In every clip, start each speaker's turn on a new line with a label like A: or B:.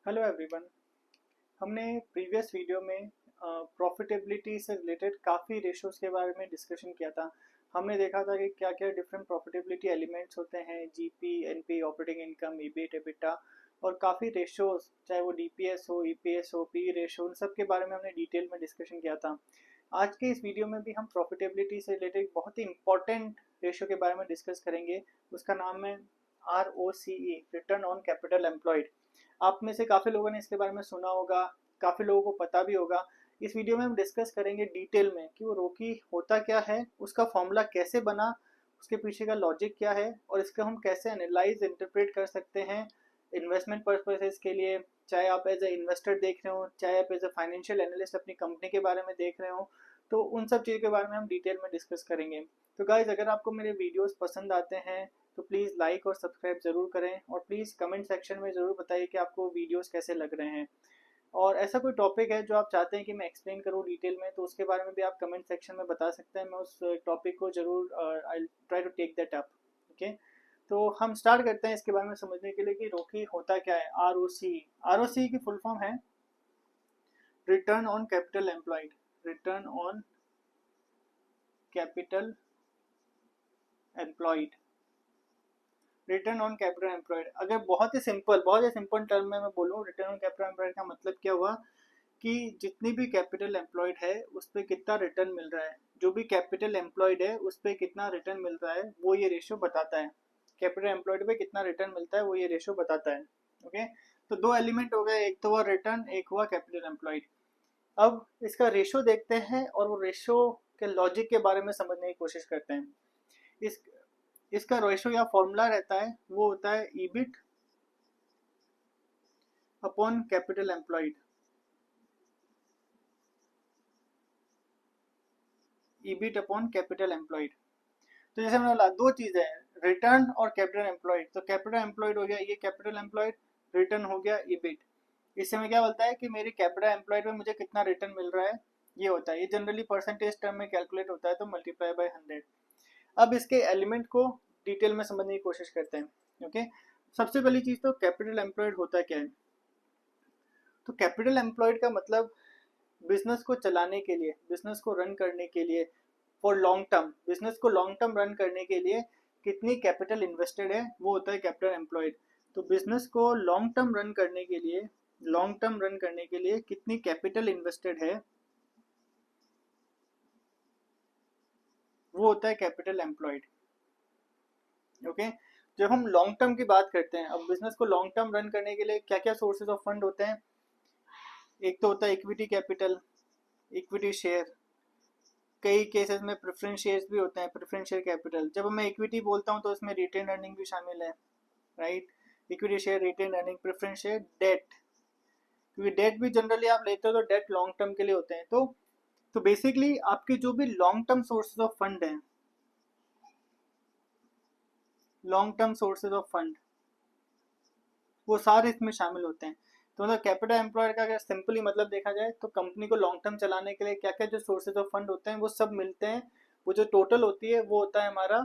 A: Hello everyone. हमने previous video में profitability से रिलेटेड काफ़ी रेशोज़ के बारे में डिस्कशन किया था। हमने देखा था कि क्या क्या डिफरेंट प्रॉफिटेबिलिटी एलिमेंट्स होते हैं, GP, NP, operating income, EBIT, EBITDA, और काफ़ी रेशोज़, चाहे वो डीपीएस हो, ईपीएस हो, पी रेशो, उन सब के बारे में हमने डिटेल में डिस्कशन किया था। आज के इस वीडियो में भी हम प्रॉफिटेबिलिटी से रिलेटेड बहुत ही इंपॉर्टेंट रेशो के बारे में डिस्कस करेंगे। उसका नाम है ROCE, return on capital employed. आप में से काफ़ी लोगों ने इसके बारे में सुना होगा, काफ़ी लोगों को पता भी होगा। इस वीडियो में हम डिस्कस करेंगे डिटेल में कि वो रोकी होता क्या है, उसका फॉर्मूला कैसे बना, उसके पीछे का लॉजिक क्या है, और इसका हम कैसे एनालाइज इंटरप्रेट कर सकते हैं इन्वेस्टमेंट पर्पसेस के लिए। चाहे आप एज ए इन्वेस्टर देख रहे हो, चाहे आप एज ए फाइनेंशियल एनालिस्ट अपनी कंपनी के बारे में देख रहे हो, तो उन सब चीज़ों के बारे में हम डिटेल में डिस्कस करेंगे। तो गाइज, अगर आपको मेरे वीडियोस पसंद आते हैं तो प्लीज़ लाइक और सब्सक्राइब ज़रूर करें, और प्लीज़ कमेंट सेक्शन में ज़रूर बताइए कि आपको वीडियोस कैसे लग रहे हैं। और ऐसा कोई टॉपिक है जो आप चाहते हैं कि मैं एक्सप्लेन करूँ डिटेल में, तो उसके बारे में भी आप कमेंट सेक्शन में बता सकते हैं। मैं उस टॉपिक को ज़रूर I try to take that up. Okay, तो हम स्टार्ट करते हैं इसके बारे में समझने के लिए कि रोकी होता क्या है। आर ओ सी की फुल फॉर्म है return on capital employed. Return on capital employed, return on capital employed. अगर बहुत ही सिंपल टर्म में मैं बोलूँ, रिटर्न ऑन कैपिटल एम्प्लॉयड का मतलब क्या हुआ कि जितनी भी कैपिटल एम्प्लॉयड है उस पर कितना रिटर्न मिल रहा है, जो भी कैपिटल एम्प्लॉयड है उस पर कितना रिटर्न मिल रहा है, वो ये रेशियो बताता है। कैपिटल एम्प्लॉयड पे कितना रिटर्न मिलता है वो ये रेशियो बताता है। ओके, तो दो एलिमेंट हो गए, एक तो हुआ रिटर्न, एक हुआ कैपिटल एम्प्लॉयड। अब इसका रेशियो देखते हैं और वो रेशियो के लॉजिक के बारे में समझने की कोशिश करते हैं। इस इसका रेशियो या फॉर्मूला रहता है, वो होता है EBIT upon capital employed. EBIT upon capital employed. तो जैसे मैंने बोला, दो चीजें हैं, रिटर्न और कैपिटल एम्प्लॉयड। तो कैपिटल एम्प्लॉयड हो गया ये कैपिटल एम्प्लॉयड, रिटर्न हो गया ईबिट। इससे में क्या बोलता है कि मेरी कैपिटल एम्प्लॉयड में मुझे कितना रिटर्न मिल रहा है, ये होता है। ये जनरली परसेंटेज टर्म में कैलकुलेट होता है, तो मल्टीप्लाई बाय 100। अब इसके एलिमेंट को डिटेल में समझने की कोशिश करते हैं। ओके, सबसे पहली चीज तो कैपिटल एम्प्लॉयड होता क्या है। तो कैपिटल एम्प्लॉयड का मतलब बिजनेस को चलाने के लिए, बिजनेस को रन करने के लिए, फॉर लॉन्ग टर्म, बिजनेस को लॉन्ग टर्म रन करने के लिए कितनी कैपिटल इन्वेस्टेड है, वो होता है कैपिटल एम्प्लॉयड। तो बिजनेस को लॉन्ग टर्म रन करने के लिए, लॉन्ग टर्म रन करने के लिए कितनी कैपिटल इन्वेस्टेड है, वो होता है कैपिटल एम्प्लॉयड। ओके, जब हम लॉन्ग टर्म की बात करते हैं, अब बिजनेस को लॉन्ग टर्म रन करने के लिए क्या क्या सोर्सेज ऑफ फंड होते हैं। एक तो होता है इक्विटी कैपिटल, इक्विटी शेयर, कई केसेस में प्रेफरेंस शेयर्स भी होते हैं, प्रेफरेंस शेयर कैपिटल। जब मैं इक्विटी बोलता हूँ तो इसमें रिटेन अर्निंग भी शामिल है, right. Equity share, retain earning, preference share, debt, क्योंकि डेट भी जनरली आप लेते हो तो डेट लॉन्ग टर्म के लिए होते हैं। तो बेसिकली आपके जो भी long term sources of fund हैं, long term sources of fund, वो सारे इसमें शामिल होते हैं। तो मतलब कैपिटल एम्प्लॉयड का अगर सिंपली मतलब देखा जाए तो कंपनी को लॉन्ग टर्म चलाने के लिए क्या क्या जो सोर्सेज ऑफ फंड होते हैं वो सब मिलते हैं। वो जो टोटल होती है वो होता है हमारा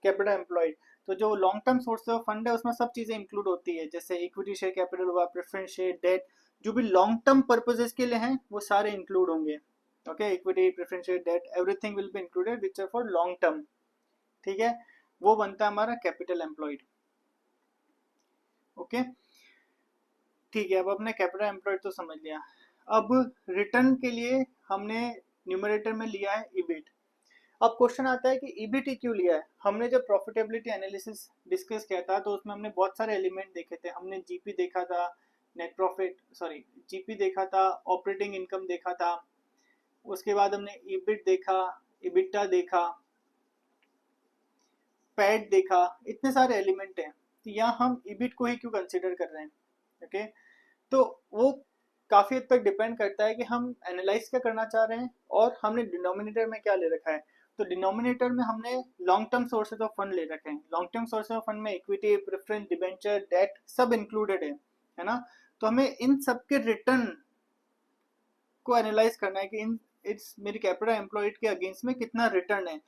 A: कैपिटल एम्प्लॉयड। तो जो long term sources of fund है उसमें सब चीज़ें इंक्लूड होती है, जैसे इक्विटी शेयर कैपिटल हुआ, प्रेफरेंस शेयर, डेट, जो भी लॉन्ग टर्म पर्पजेज के लिए हैं वो सारे इंक्लूड होंगे। Okay, equity, preference share, debt, everything will be included which are for long term. ठीक है, वो बनता है हमारा कैपिटल एम्प्लॉयड। ओके, ठीक है, अब अपने कैपिटल एम्प्लॉयड तो समझ लिया। अब रिटर्न के लिए हमने न्यूमरेटर में लिया है ईबिट। अब क्वेश्चन आता है कि ईबिट ही क्यों लिया है। हमने जब प्रॉफिटेबिलिटी एनालिसिस डिस्कस किया था तो उसमें हमने बहुत सारे एलिमेंट देखे थे। हमने जीपी देखा था, नेट प्रॉफिट, सॉरी, जीपी देखा था, ऑपरेटिंग इनकम देखा था, उसके बाद हमने ईबिट देखा, इबिटा देखा, पैट देखा, इतने सारे एलिमेंट हैं। तो यहाँ हम ईबिट को ही क्यों कंसिडर कर रहे हैं। ओके, तो वो काफ़ी हद तक डिपेंड करता है कि हम एनालाइज क्या करना चाह रहे हैं और हमने डिनोमिनेटर में क्या ले रखा है। तो डिनोमिनेटर में हमने long term sources of fund ले रखे हैं। Long term sources of fund में इक्विटी, प्रेफरेंस, डिबेंचर, डेट सब इंक्लूडेड है ना। तो हमें इन सब के रिटर्न को एनालाइज करना है कि इन इट्स मेरी कैपिटल एम्प्लॉयड के अगेंस्ट में कितना रिटर्न है।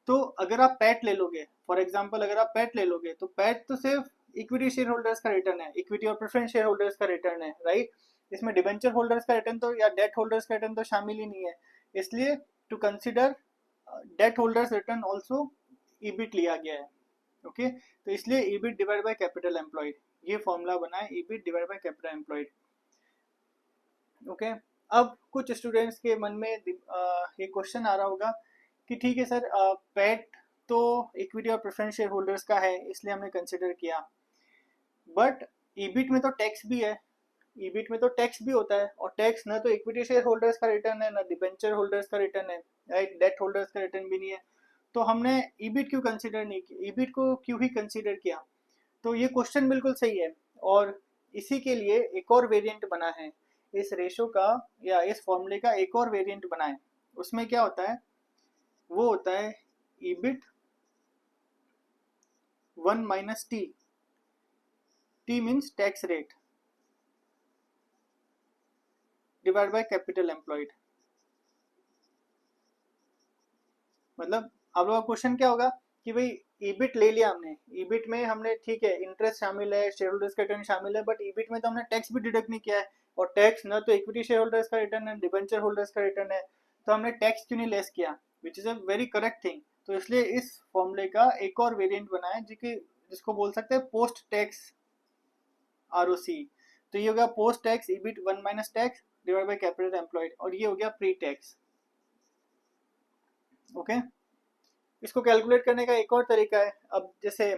A: तो अगर आप पैट ले लोगे, फॉर एग्जाम्पल अगर आप पैट ले लोगे तो पैट तो सिर्फ इक्विटी शेयर होल्डर्स का रिटर्न है, इक्विटी और प्रेफरेंस शेयर होल्डर्स का रिटर्न है, राइट। इसमें डिबेंचर होल्डर्स का रिटर्न तो या डेट होल्डर्स का रिटर्न तो शामिल ही नहीं है, इसलिए to consider debt holders return also EBIT लिया गया है। ओके, तो इसलिए EBIT divide by capital employed, ये फॉर्मूला बना है EBIT divide by capital employed. Okay, अब कुछ स्टूडेंट्स के मन में ये क्वेश्चन आ रहा होगा कि ठीक है सर, पैट तो इक्विटी और प्रेफरेंस शेयर होल्डर्स का है इसलिए हमने कंसिडर किया, बट ईबिट में तो टैक्स भी है, ईबिट में तो टैक्स भी होता है, और टैक्स ना तो इक्विटी शेयर होल्डर्स का रिटर्न है ना डिबेंचर होल्डर्स का रिटर्न है, राइट, डेट होल्डर्स का रिटर्न भी नहीं है। तो हमने ईबिट क्यों कंसिडर नहीं किया, ईबिट को क्यों ही कंसिडर किया? तो ये क्वेश्चन बिल्कुल सही है, और इसी के लिए एक और वेरिएंट बना है इस रेशो का, या इस फॉर्मूले का एक और वेरिएंट बना है। उसमें क्या होता है, वो होता है EBIT 1 minus T, T means tax rate, divide by capital employed. मतलब आप लोगों का क्वेश्चन क्या होगा कि भाई ईबिट ले लिया हमने, ईबिट में हमने ठीक है इंटरेस्ट शामिल है, शेयर होल्डर्स का रिटर्न शामिल है, बट ईबिट में तो हमने टैक्स भी डिडक्ट नहीं किया है, और टैक्स ना तो इक्विटी शेयर होल्डर्स का रिटर्न है, डिबेंचर होल्डर्स का रिटर्न है, तो हमने टैक्स क्यों नहीं लेस किया, which is a very correct thing. तो इसलिए इस फॉर्मूले का एक और वेरिएंट बना है जिसको बोल सकते हैं पोस्ट टैक्स आरओसी। तो ये हो गया post tax EBIT 1 minus tax divide by capital employed, और ये हो गया प्री टैक्स। ओके, इसको कैलकुलेट करने का एक और तरीका है। अब जैसे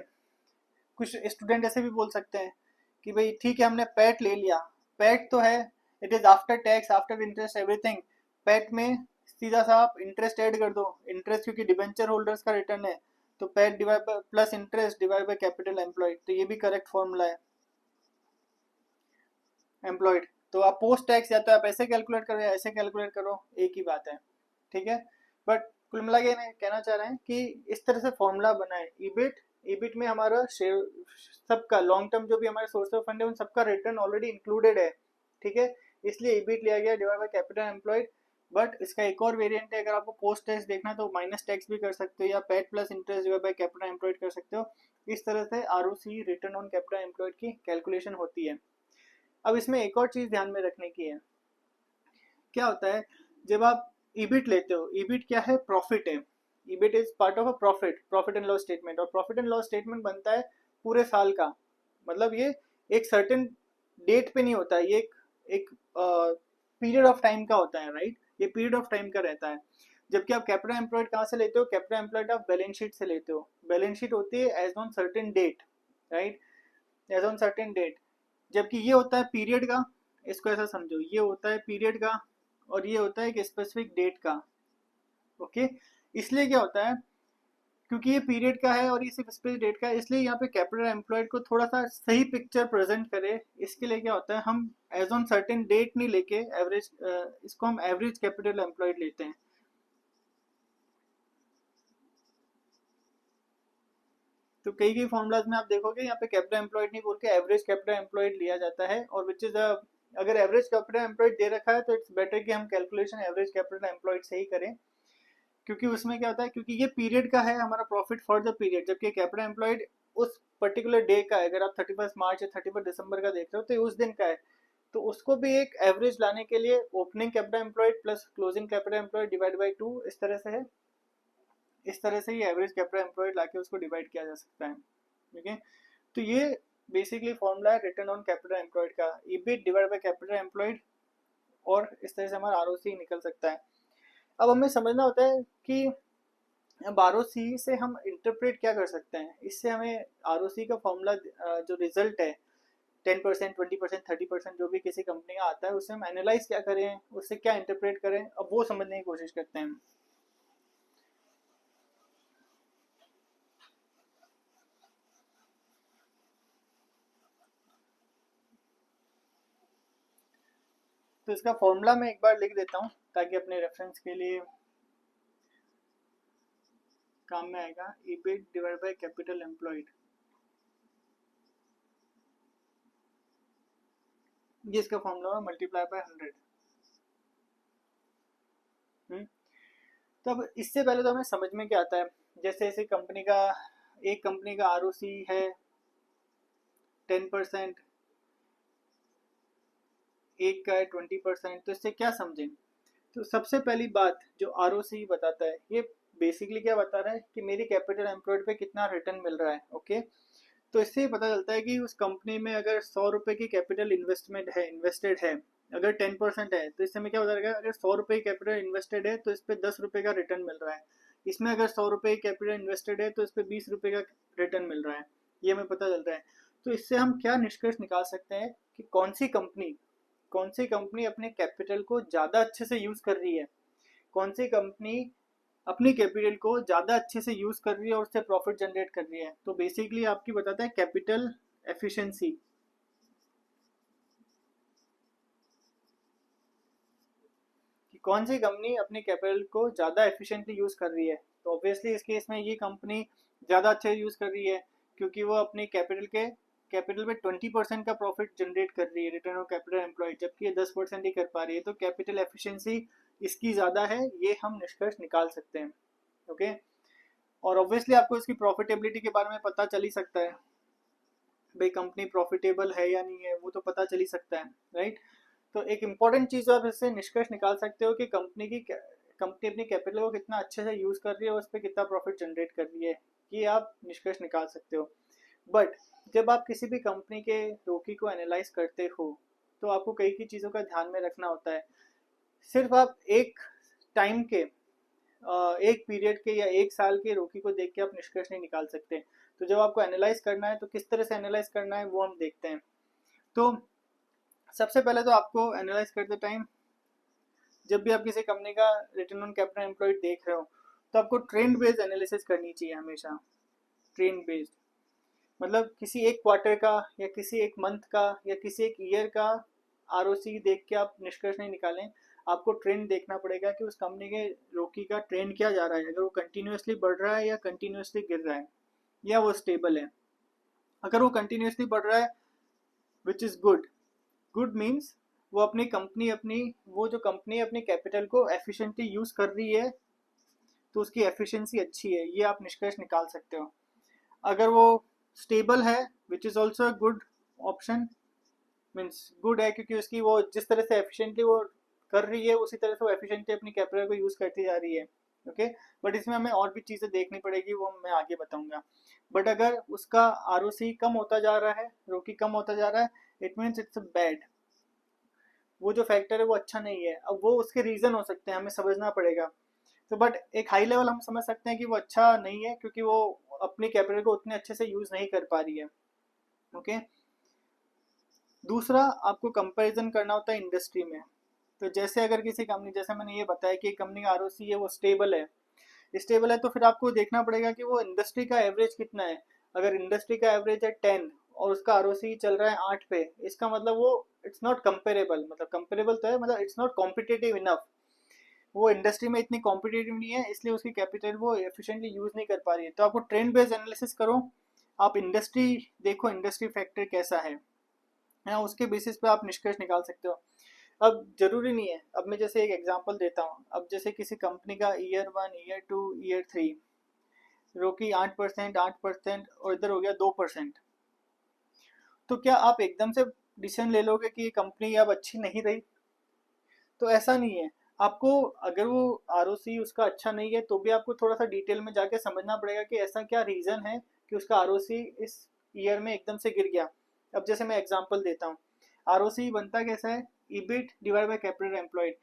A: कुछ स्टूडेंट ऐसे भी बोल सकते हैं कि भाई ठीक है हमने पैट ले लिया, पैट तो है, it is after tax after interest everything, PAT में सीधा सा आप इंटरेस्ट ऐड कर दो, इंटरेस्ट क्योंकि डिबेंचर होल्डर्स का रिटर्न है, तो PAT divide by plus interest divide by capital employed, तो ये भी करेक्ट फॉर्मूला है एम्प्लॉयड। तो आप पोस्ट टैक्स या तो आप ऐसे कैलकुलेट करो या ऐसे कैलकुलेट करो, एक ही बात है, ठीक है। बट कुल मिला के कहना चाह रहे हैं कि इस तरह से फॉर्मूला बना है ईबिट, ईबिट में हमारा शेयर सबका लॉन्ग टर्म जो भी हमारे सोर्स ऑफ फंड है उन सबका रिटर्न ऑलरेडी इंक्लूडेड है, ठीक है, इसलिए ईबिट लिया गया divide by capital employed. But इसका एक और वेरिएंट है, अगर आपको पोस्ट टैक्स देखना है तो माइनस टैक्स भी कर सकते हो, या PAT plus interest divide by capital employed कर सकते हो। इस तरह से ROC return on capital employed की कैलकुलेशन होती है। अब इसमें एक और चीज ध्यान में रखने की है, क्या होता है जब आप ईबिट लेते हो, ईबिट क्या है, प्रॉफिट है, EBIT is part of a profit, profit and loss statement, और प्रॉफिट एंड लॉस स्टेटमेंट बनता है पूरे साल का, मतलब ये एक सर्टेन डेट पे नहीं होता है, ये एक पीरियड ऑफ टाइम का होता है, राइट, ये पीरियड ऑफ टाइम का रहता है। जबकि आप कैपिटल एम्प्लॉयड कहाँ से लेते हो, कैपिटल एम्प्लॉयड आप बैलेंस शीट से लेते हो, बैलेंस शीट होती है as on certain date, right, as on certain date. जबकि ये होता है पीरियड का, इसको ऐसा समझो, ये होता है पीरियड का और ये होता है एक स्पेसिफिक डेट का। ओके, इसलिए क्या होता है, क्योंकि ये पीरियड का है और ये सिर्फ स्पेसिफिक डेट का है, इसलिए यहाँ पे कैपिटल एम्प्लॉयड को थोड़ा सा सही पिक्चर प्रेजेंट करे, इसके लिए क्या होता है हम एज ऑन सर्टेन डेट नहीं लेके एवरेज, इसको हम एवरेज कैपिटल एम्प्लॉयड लेते हैं। तो कई कई फॉर्मुलाज में आप देखोगे यहाँ पे कैपिटल एम्प्लॉयड नहीं बोल के एवरेज कैपिटल एम्प्लॉयड लिया जाता है, और विच इज अगर एवरेज कैपिटल एम्प्लॉयड दे रखा है तो इट्स बेटर कि हम कैलकुलेशन एवरेज कैपिटल एम्प्लॉयड से ही करें, क्योंकि उसमें क्या होता है, क्योंकि ये पीरियड का है हमारा प्रॉफिट फॉर द पीरियड, जबकि कैपिटल एम्प्लॉयड उस पर्टिकुलर डे का है, अगर आप 31 मार्च या 31 दिसंबर का देख रहे हो तो ये उस दिन का है, तो उसको भी एक एवरेज लाने के लिए opening capital employed plus closing capital employed divide by 2 इस तरह से है, इस तरह से ये एवरेज कैपिटल एम्प्लॉयड लाके उसको डिवाइड किया जा सकता है, ठीक है। तो ये बेसिकली फॉर्मूला है रिटर्न ऑन कैपिटल एम्प्लॉयड का, EBIT divide by capital employed, और इस तरह से हमारा आरओसी निकल सकता है। अब हमें समझना होता है कि अब आरओसी से हम इंटरप्रेट क्या कर सकते हैं, इससे हमें आरओसी का फॉर्मूला जो रिजल्ट है 10%, 20%, 30% जो भी किसी कंपनी का आता है, उससे हम एनालाइज क्या करें, उससे क्या इंटरप्रेट करें, अब वो समझने की कोशिश करते हैं। तो इसका फॉर्मूला मैं एक बार लिख देता हूँ ताकि अपने रेफरेंस के लिए काम में आएगा, EBIT divide by capital employed, ये इसका फॉर्मूला है मल्टीप्लाई बाय 100। तो अब इससे पहले तो हमें समझ में क्या आता है, जैसे ऐसे कंपनी का, एक कंपनी का आरओसी है 10%, एक का है 20%, तो इससे क्या समझें? तो सबसे पहली बात जो आरओसी बताता है, ये बेसिकली क्या बता रहा है कि मेरी कैपिटल एम्प्लॉयड पे कितना रिटर्न मिल रहा है। ओके, तो इससे ये पता चलता है कि उस कंपनी में अगर 100 रुपए की कैपिटल इन्वेस्टेड है, अगर 10% है, तो इससे में क्या हो जाएगा, अगर 100 रुपए की कैपिटल इन्वेस्टेड है तो इस पर 10 रुपए का रिटर्न मिल रहा है। इसमें अगर 100 रुपए की कैपिटल इन्वेस्टेड है तो इस पर 20 रुपए का रिटर्न मिल रहा है। ये हमें पता चल रहा है। तो इससे हम क्या निष्कर्ष निकाल सकते हैं कि कौन सी कंपनी अपने कैपिटल को ज़्यादा अच्छे से यूज़ कर रही है, कौन सी कंपनी अपनी कैपिटल को ज़्यादा अच्छे से यूज़ कर रही है और उससे प्रॉफिट जनरेट कर रही है। तो बेसिकली आपकी बताता है कैपिटल एफिशिएंसी, कि कौन सी कंपनी अपनी कैपिटल को ज़्यादा एफिशिएंटली यूज़ कर रही है। तो ऑब्वियसली इस केस में ये कंपनी ज़्यादा अच्छे यूज़ कर रही है, क्योंकि वो अपनी कैपिटल पे 20% का प्रॉफिट जनरेट कर रही है, रिटर्न ऑन कैपिटल एम्प्लॉयड, जबकि ये 10% ही कर पा रही है। तो कैपिटल एफिशिएंसी इसकी ज़्यादा है, ये हम निष्कर्ष निकाल सकते हैं। ओके, और ऑब्वियसली आपको इसकी प्रॉफिटेबिलिटी के बारे में पता चल ही सकता है, भाई कंपनी प्रॉफिटेबल है या नहीं है, वो तो पता चल ही सकता है, राइट। तो एक इम्पॉर्टेंट चीज़ आप इससे निष्कर्ष निकाल सकते हो कि कंपनी अपनी कैपिटल को कितना अच्छे से यूज़ कर रही है और उस पर कितना प्रॉफिट जनरेट कर रही है, ये आप निष्कर्ष निकाल सकते हो। बट जब आप किसी भी कंपनी के रोकी को एनालाइज करते हो तो आपको कई चीज़ों का ध्यान में रखना होता है। सिर्फ आप एक टाइम के एक पीरियड के या एक साल के रोकी को देख के आप निष्कर्ष नहीं निकाल सकते। तो जब आपको एनालाइज करना है तो किस तरह से एनालाइज करना है वो हम देखते हैं। तो सबसे पहले तो आपको एनालाइज करते टाइम, जब भी आप किसी कंपनी का रिटर्न ऑन कैपिटल एम्प्लॉयड देख रहे हो, तो आपको ट्रेंड बेस्ड एनालिसिस करनी चाहिए हमेशा। ट्रेंड बेस्ड मतलब किसी एक क्वार्टर का या किसी एक मंथ का या किसी एक ईयर का आरओसी देख के आप निष्कर्ष नहीं निकालें। आपको ट्रेंड देखना पड़ेगा कि उस कंपनी के रोकी का ट्रेंड क्या जा रहा है, अगर वो कंटिन्यूसली बढ़ रहा है या कंटिन्यूसली गिर रहा है या वो स्टेबल है। अगर वो कंटिन्यूसली बढ़ रहा है, विच इज़ गुड मीन्स वो जो कंपनी अपनी कैपिटल को एफिशिएंटली यूज़ कर रही है, तो उसकी एफिशिएंसी अच्छी है, ये आप निष्कर्ष निकाल सकते हो। अगर वो स्टेबल है, which is also a good option, means good है क्योंकि उसकी वो जिस तरह से एफिशिएंटली वो कर रही है उसी तरह से वो एफिशिएंटली अपनी कैपिटल को यूज़ करती जा रही है। ओके, बट इसमें हमें और भी चीज़ें देखनी पड़ेगी, वो मैं आगे बताऊंगा। बट अगर उसका आरओसी कम होता जा रहा है, रोकी कम होता जा रहा है, इट मीन्स इट्स बैड। वो जो फैक्टर है वो अच्छा नहीं है। अब वो उसके रीज़न हो सकते हैं, हमें समझना पड़ेगा। तो बट एक हाई लेवल हम समझ सकते हैं कि वो अच्छा नहीं है क्योंकि वो अपनी कैपिटल को उतने अच्छे से यूज़ नहीं कर पा रही है। ओके, दूसरा आपको कंपैरिजन करना होता है इंडस्ट्री में। तो जैसे अगर किसी कंपनी, जैसे मैंने ये बताया कि कंपनी का आरओसी है वो स्टेबल है, तो फिर आपको देखना पड़ेगा कि वो इंडस्ट्री का एवरेज कितना है। अगर इंडस्ट्री का एवरेज है 10 और उसका आरओसी चल रहा है 8 पे, इसका मतलब वो इट्स नॉट कंपेरेबल, मतलब कंपेरेबल तो है, मतलब इट्स नॉट कॉम्पिटेटिव इनफ। वो इंडस्ट्री में इतनी कॉम्पिटेटिव नहीं है, इसलिए उसकी कैपिटल वो एफिशिएंटली यूज़ नहीं कर पा रही है। तो आपको ट्रेंड बेस्ड एनालिसिस करो, आप इंडस्ट्री देखो, इंडस्ट्री फैक्टर कैसा है ना, उसके बेसिस पे आप निष्कर्ष निकाल सकते हो। अब जरूरी नहीं है, अब मैं जैसे एक एग्जांपल देता हूँ। अब जैसे किसी कंपनी का ईयर 1, ईयर 2, ईयर 3 रोकी 8%, 8% और इधर हो गया 2%, तो क्या आप एकदम से डिसीजन ले लोगे कि ये कंपनी अब अच्छी नहीं रही? तो ऐसा नहीं है। आपको अगर वो आरओसी उसका अच्छा नहीं है तो भी आपको थोड़ा सा डिटेल में जाके समझना पड़ेगा कि ऐसा क्या रीज़न है कि उसका आरओसी इस ईयर में एकदम से गिर गया। अब जैसे मैं एग्जांपल देता हूँ, आरओसी बनता कैसा है, EBIT divide by capital employed.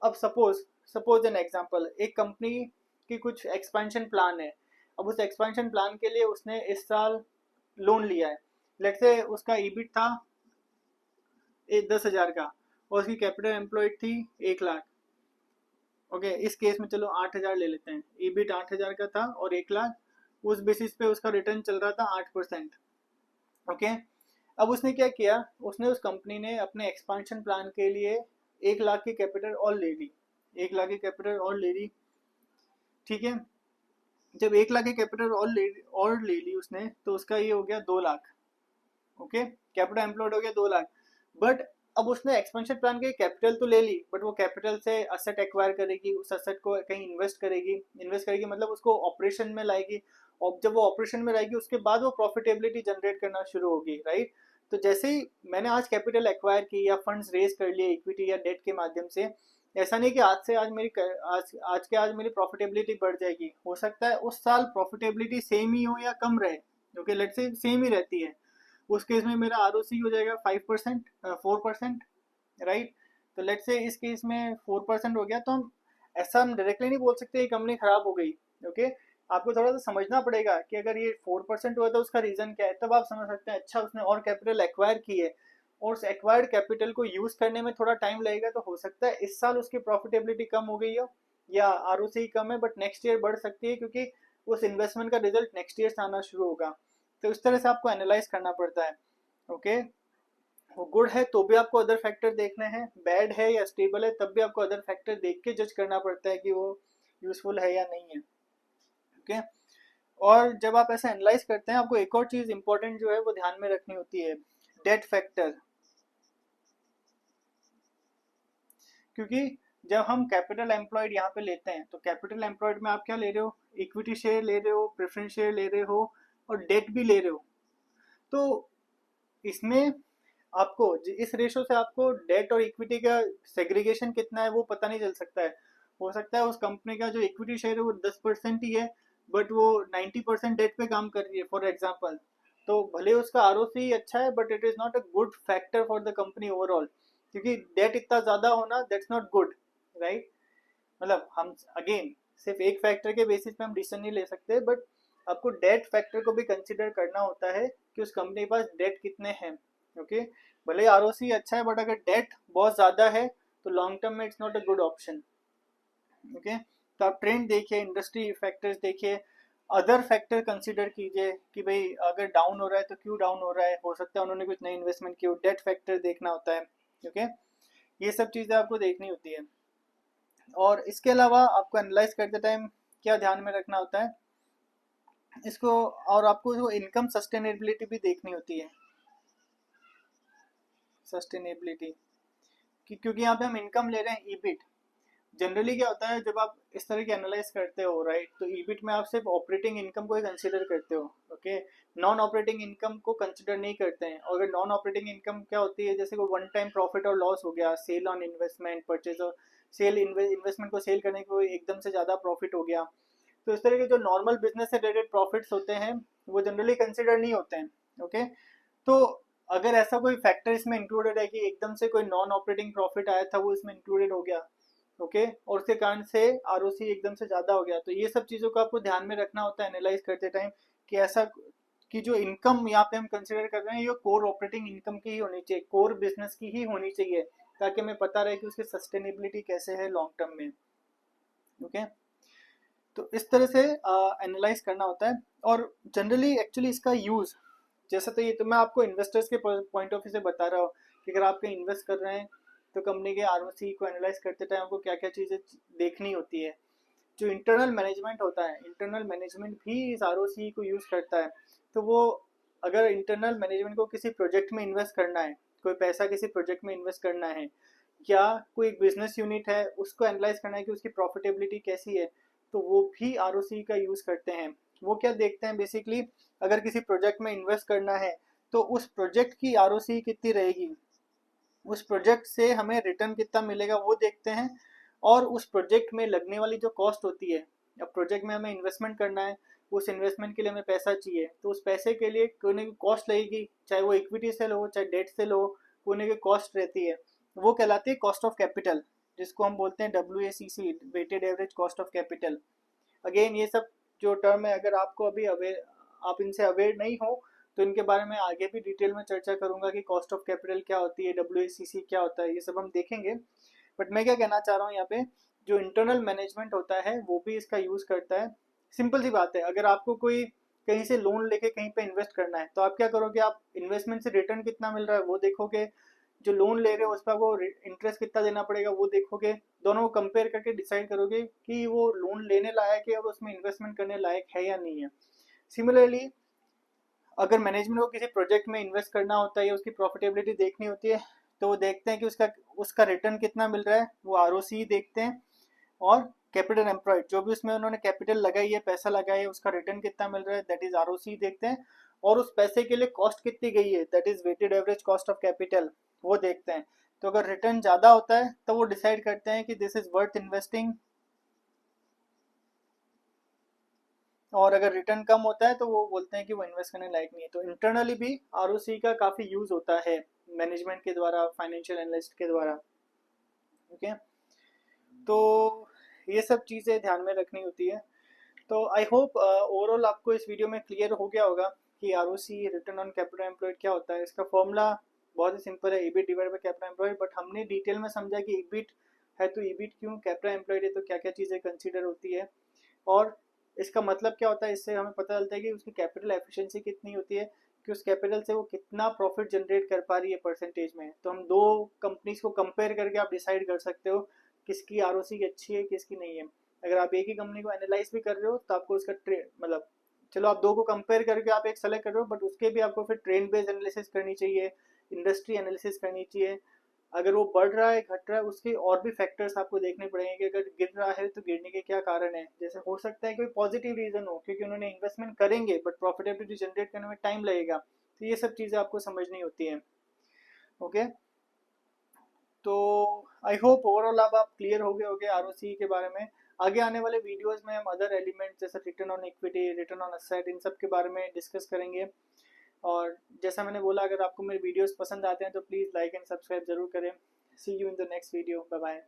A: अब सपोज एन एग्जांपल, एक कंपनी की कुछ एक्सपेंशन प्लान है। अब उस एक्सपेंशन प्लान के लिए उसने इस साल लोन लिया है। लेट्स से उसका ईबिट था 10,000 का और उसकी कैपिटल एम्प्लॉयड थी 1 लाख। ओके, इस केस में चलो 8,000 ले लेते हैं। ईबिट 8,000 का था और 1 लाख, उस बेसिस पे उसका रिटर्न चल रहा था 8%। ओके, अब उसने क्या किया, उसने उस कंपनी ने अपने एक्सपांशन प्लान के लिए 1 लाख की कैपिटल और ले ली, 1 लाख की कैपिटल और ले ली। ठीक है, जब 1 लाख की कैपिटल और ले ली उसने, तो उसका ये हो गया 2 लाख। ओके, कैपिटल एम्प्लॉयड हो गया 2 लाख। बट अब उसने एक्सपेंशन प्लान के कैपिटल तो ले ली, बट वो कैपिटल से असेट एक्वायर करेगी, उस असेट को कहीं इन्वेस्ट करेगी मतलब उसको ऑपरेशन में लाएगी, और जब वो ऑपरेशन में लाएगी उसके बाद वो प्रॉफिटेबिलिटी जनरेट करना शुरू होगी, राइट। तो जैसे ही मैंने आज कैपिटल एक्वायर की या फंड्स रेज कर लिए इक्विटी या डेट के माध्यम से, ऐसा नहीं कि आज से आज मेरी प्रॉफिटेबिलिटी बढ़ जाएगी। हो सकता है उस साल प्रॉफिटेबिलिटी सेम ही हो या कम रहे, क्योंकि लेट्स से सेम ही रहती है, उस केस में मेरा आर हो जाएगा 5%, 4%, राइट। तो लेट्स से इस केस में 4% हो गया, तो हम डायरेक्टली नहीं बोल सकते ये कंपनी खराब हो गई। ओके, आपको थोड़ा सा समझना पड़ेगा कि अगर ये 4% हुआ तो उसका रीजन क्या है, तब आप समझ सकते हैं अच्छा उसने और कैपिटल एक्वायर की है, और उस एक्वायर्ड कैपिटल को यूज करने में थोड़ा टाइम लगेगा, तो हो सकता है इस साल उसकी प्रॉफिटेबिलिटी कम हो गई हो या आर कम है, बट नेक्स्ट ईयर बढ़ सकती है, क्योंकि उस इन्वेस्टमेंट का रिजल्ट नेक्स्ट ईयर से आना शुरू होगा। तो इस तरह से आपको एनालाइज करना पड़ता है। ओके, वो गुड है तो भी आपको अदर फैक्टर देखने हैं, बैड है या स्टेबल है तब भी आपको अदर फैक्टर देख के जज करना पड़ता है कि वो यूजफुल है या नहीं है। ओके, और जब आप ऐसा एनालाइज करते हैं आपको एक और चीज इंपॉर्टेंट जो है वो ध्यान में रखनी होती है, डेट फैक्टर। क्योंकि जब हम कैपिटल एम्प्लॉयड यहाँ पे लेते हैं तो कैपिटल एम्प्लॉयड में आप क्या ले रहे हो, इक्विटी शेयर ले रहे हो, प्रेफरेंस शेयर ले रहे हो, और डेट भी ले रहे हो। तो इसमें आपको इस रेशो से आपको डेट और इक्विटी का सेग्रीगेशन कितना है वो पता नहीं चल सकता है। हो सकता है उस कंपनी का जो इक्विटी शेयर है वो 10% ही है, बट वो 90% डेट पे काम कर रही है फॉर एग्जाम्पल। तो भले उसका आर अच्छा है, but it is not a good factor for the company overall, क्योंकि डेट इतना ज्यादा होना दैट्स नॉट गुड, राइट। मतलब हम अगेन सिर्फ एक फैक्टर के बेसिस पे हम डिसीजन नहीं ले सकते, बट आपको डेट फैक्टर को भी कंसिडर करना होता है कि उस कंपनी के पास डेट कितने हैं। ओके, भले आर अच्छा है, बट अगर डेट बहुत ज़्यादा है तो लॉन्ग टर्म में it's not a good option. Okay, तो आप ट्रेंड देखिए, इंडस्ट्री फैक्टर्स देखिए, अदर फैक्टर कंसिडर कीजिए कि भाई अगर डाउन हो रहा है तो क्यों डाउन हो रहा है, हो सकता है उन्होंने कुछ नई इन्वेस्टमेंट की हो, डेट फैक्टर देखना होता है। ओके, ये सब चीज़ें आपको देखनी होती है। और इसके अलावा आपको एनालाइज करते टाइम क्या ध्यान में रखना होता है इसको, और आपको जो इनकम सस्टेनेबिलिटी भी देखनी होती है, सस्टेनेबिलिटी क्योंकि यहाँ पे हम इनकम ले रहे हैं ईबिट। जनरली क्या होता है जब आप इस तरह की एनालाइज करते हो, राइट, तो ईबिट में आप सिर्फ ऑपरेटिंग इनकम को ही कंसीडर करते हो। ओके, नॉन ऑपरेटिंग इनकम को कंसीडर नहीं करते हैं। और अगर नॉन ऑपरेटिंग इनकम क्या होती है, जैसे कोई वन टाइम प्रॉफिट और लॉस हो गया, सेल ऑन इन्वेस्टमेंट, परचेज और सेल, इन्वेस्टमेंट को सेल करने को एकदम से ज़्यादा प्रॉफिट हो गया, तो इस तरह के जो नॉर्मल बिजनेस से रिलेटेड प्रॉफिट्स होते हैं वो जनरली कंसिडर नहीं होते हैं। ओके, तो अगर ऐसा कोई फैक्टर इसमें इंक्लूडेड है कि एकदम से कोई नॉन ऑपरेटिंग प्रॉफिट आया था वो इसमें इंक्लूडेड हो गया, ओके, और उसके कारण से आर एकदम से ज़्यादा हो गया, तो ये सब चीज़ों को आपको ध्यान में रखना होता है एनालाइज करते टाइम कि ऐसा कि जो इनकम यहाँ पे हम कंसिडर कर रहे हैं ये कोर ऑपरेटिंग इनकम की ही होनी चाहिए, कोर बिजनेस की ही होनी चाहिए, ताकि हमें पता रहे कि उसकी सस्टेनेबिलिटी कैसे है लॉन्ग टर्म में। ओके, तो इस तरह से एनालाइज करना होता है। और जनरली एक्चुअली इसका यूज़, जैसा तो ये तो मैं आपको इन्वेस्टर्स के पॉइंट ऑफ व्यू से बता रहा हूँ कि अगर आप कहीं इन्वेस्ट कर रहे हैं तो कंपनी के आर को एनालाइज करते टाइम आपको क्या क्या चीज़ें देखनी होती है। जो इंटरनल मैनेजमेंट होता है, इंटरनल मैनेजमेंट भी इस आर को यूज़ करता है। तो वो अगर इंटरनल मैनेजमेंट को किसी प्रोजेक्ट में इन्वेस्ट करना है, कोई पैसा किसी प्रोजेक्ट में इन्वेस्ट करना है, या कोई एक बिजनेस यूनिट है उसको एनालाइज करना है कि उसकी प्रॉफिटेबिलिटी कैसी है, तो वो भी आर का यूज़ करते हैं। वो क्या देखते हैं बेसिकली, अगर किसी प्रोजेक्ट में इन्वेस्ट करना है तो उस प्रोजेक्ट की आर कितनी रहेगी, उस प्रोजेक्ट से हमें रिटर्न कितना मिलेगा वो देखते हैं, और उस प्रोजेक्ट में लगने वाली जो कॉस्ट होती है, अब प्रोजेक्ट में हमें इन्वेस्टमेंट करना है, उस इन्वेस्टमेंट के लिए हमें पैसा चाहिए, तो उस पैसे के लिए कोई ना कोई कॉस्ट लगेगी, चाहे वो इक्विटी से लो चाहे डेट से लो, कोई ना कोई कॉस्ट रहती है, वो कहलाती है कॉस्ट ऑफ कैपिटल, जिसको हम बोलते हैं WACC, weighted average cost of capital. Again ये सब जो टर्म है अगर आपको अभी अवेयर, आप इनसे अवेयर नहीं हो तो इनके बारे में आगे भी डिटेल में चर्चा करूंगा कि कॉस्ट ऑफ कैपिटल क्या होती है, WACC क्या होता है, ये सब हम देखेंगे। बट मैं क्या कहना चाह रहा हूँ यहाँ पे, जो इंटरनल मैनेजमेंट होता है वो भी इसका यूज़ करता है। सिंपल सी बात है, अगर आपको कोई कहीं से लोन लेके कहीं पे इन्वेस्ट करना है तो आप क्या करोगे, आप इन्वेस्टमेंट से रिटर्न कितना मिल रहा है वो देखोगे, जो लोन ले रहे हो उस पर आपको इंटरेस्ट कितना देना पड़ेगा वो देखोगे, दोनों को कंपेयर करके डिसाइड करोगे कि वो लोन लेने लायक है और उसमें इन्वेस्टमेंट करने लायक है या नहीं है। सिमिलरली अगर मैनेजमेंट को किसी प्रोजेक्ट में इन्वेस्ट करना होता है या उसकी प्रॉफिटेबिलिटी देखनी होती है, तो वो देखते हैं कि उसका रिटर्न कितना मिल रहा है, वो आरओसी देखते हैं। और कैपिटल एम्प्लॉयड, जो भी उसमें उन्होंने कैपिटल लगाई है, पैसा लगाया है, उसका रिटर्न कितना मिल रहा है, दैट इज आरओसी देखते हैं। और उस पैसे के लिए कॉस्ट कितनी गई है, that is weighted average cost of capital, वो देखते हैं। तो अगर रिटर्न ज़्यादा होता है तो वो डिसाइड करते हैं कि दिस इज वर्थ इन्वेस्टिंग, और अगर रिटर्न कम होता है तो वो बोलते हैं कि वो इन्वेस्ट करने लायक नहीं है। तो इंटरनली भी आरओसी का काफ़ी यूज़ होता है मैनेजमेंट के द्वारा, फाइनेंशियल एनालिस्ट के द्वारा। ओके, तो ये सब चीज़ें ध्यान में रखनी होती है। तो आई होप ओवरऑल आपको इस वीडियो में क्लियर हो गया होगा कि ROC, return on capital employed, क्या होता है। इसका फॉर्मूला बहुत ही सिंपल है, EBIT divide by capital employed, but हमने डिटेल में समझा कि ईबिट है तो ईबिट क्यों, कैपिटल एम्प्लॉयड है तो क्या क्या चीज़ें कंसिडर होती है, और इसका मतलब क्या होता है। इससे हमें पता चलता है कि उसकी कैपिटल एफिशिएंसी कितनी होती है, कि उस कैपिटल से वो कितना प्रॉफिट जनरेट कर पा रही है परसेंटेज में। तो हम दो कंपनीज को कंपेयर करके आप डिसाइड कर सकते हो किसकी आरओसी अच्छी है, किसकी नहीं है। अगर आप एक ही कंपनी को एनालाइज भी कर रहे हो तो आपको उसका मतलब, चलो आप दो को कंपेयर करके आप एक सेलेक्ट कर रहे हो, बट उसके भी आपको फिर ट्रेंड बेस्ड एनालिसिस करनी चाहिए, इंडस्ट्री एनालिसिस करनी चाहिए। अगर वो बढ़ रहा है, घट रहा है, उसके और भी फैक्टर्स आपको देखने पड़ेंगे कि अगर गिर रहा है तो गिरने के क्या कारण है। जैसे हो सकता है कोई पॉजिटिव रीजन हो, क्योंकि उन्होंने इन्वेस्टमेंट करेंगे बट प्रॉफिटेबिलिटी जनरेट करने में टाइम लगेगा। तो ये सब चीज़ें आपको समझनी होती हैं। ओके, तो आई होप ओवरऑल अब आप क्लियर हो गए होंगे आरओसी के बारे में। आगे आने वाले वीडियोस में हम अदर एलिमेंट जैसे return on equity, return on asset, इन सब के बारे में डिस्कस करेंगे। और जैसा मैंने बोला, अगर आपको मेरे वीडियोस पसंद आते हैं तो प्लीज़ लाइक एंड सब्सक्राइब जरूर करें। See you in the next video, bye bye.